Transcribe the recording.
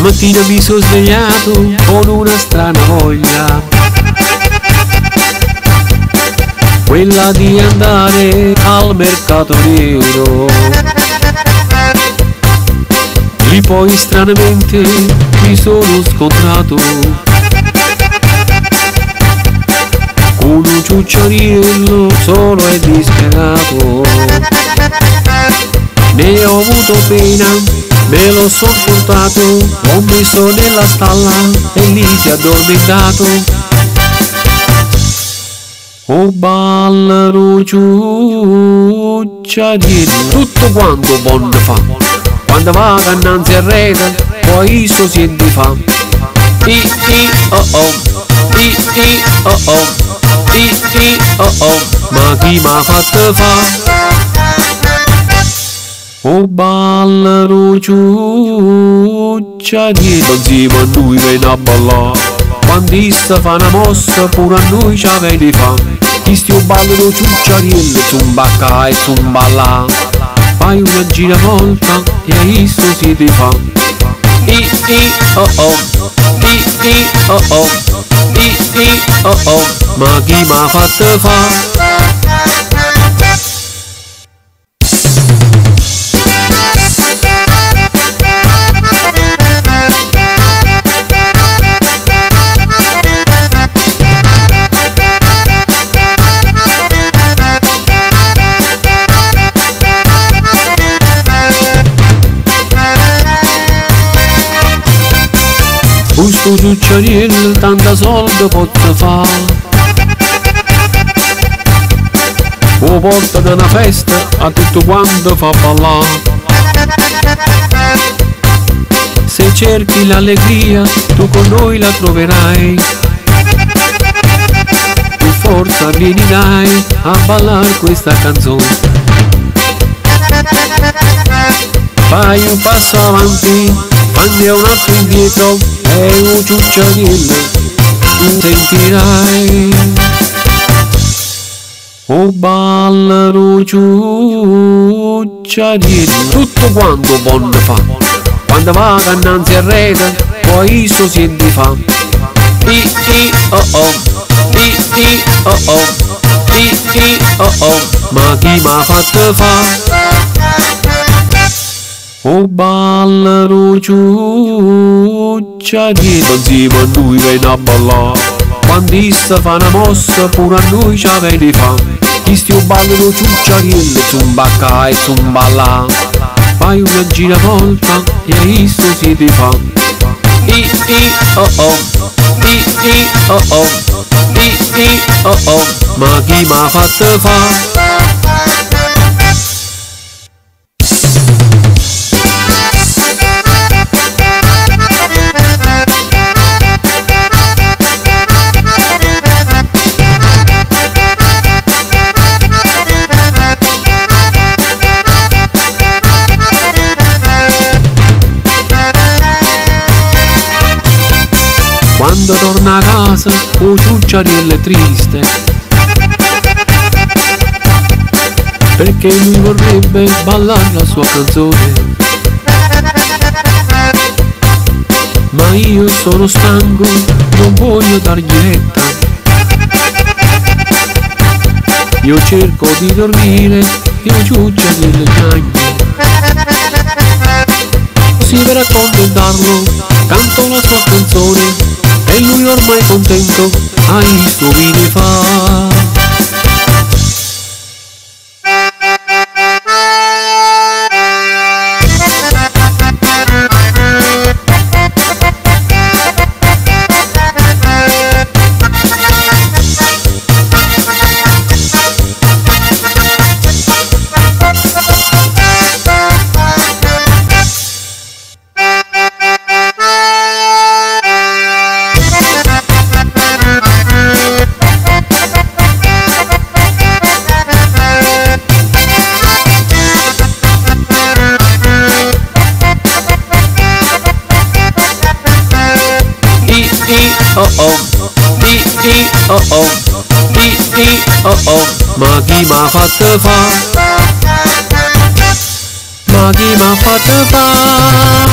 Stamattina mi sono svegliato con una strana voglia, quella di andare al mercato nero. Lì poi stranamente mi sono scontrato con un ciucciariello solo e disperato. Ne ho avuto pena, me lo son portato, l'ho messo nella stalla e lì si è addormentato. Oh ballano ciucciariello, tutto quanto buono fa, quando va innanzi al rete, poi so siente fa. Oh oh, oh oh, oh oh, ma chi m'ha fatto fa? Oh ballano ciucciariello, insieme a noi viene a ballare, quando sta fa una mossa pure a noi ci avete fa. Chi stia ballano ciucciariello, zumbacca e zumballa, fai una giravolta e hai visto siete fa. Oh oh, oh oh, oh oh, ma chi m'ha fatto fa? Questo ciucciariello tanta soldi posso fa, lo porta da una festa a tutto quanto fa ballare. Se cerchi l'allegria tu con noi la troverai, per forza vieni dai a ballare questa canzone. Fai un passo avanti, fai un altro indietro, è un ciucciariello, tu sentirai. Oh ballano ciucciariello, tutto quanto buono fa, quando va innanzi al rete, poi so siente fa. Oh oh, oh oh, oh oh, ma chi m'ha fatto fa? Oh ballano ciucciariello, insieme a noi viene a ballare, quando sta fa una mossa pure a noi ci avete fa. Chi stia ballano ciucciariello, zumbacca e zumballa, fai una giravolta e hai visto siete fa. Oh oh, oh oh, oh oh, ma chi m'ha fatto fa? Quando torna a casa, oh ciucciariello è triste, perché lui vorrebbe ballare la sua canzone. Ma io sono stanco, non voglio dargli retta, io cerco di dormire, io ciucciariello piango. Così per accontentarlo, canto la sua canzone, e lui ormai contento ha visto viene fa. Oh oh, oh oh, oh oh, ma chi m'ha fatto fa? Ma chi m'ha fatto fa?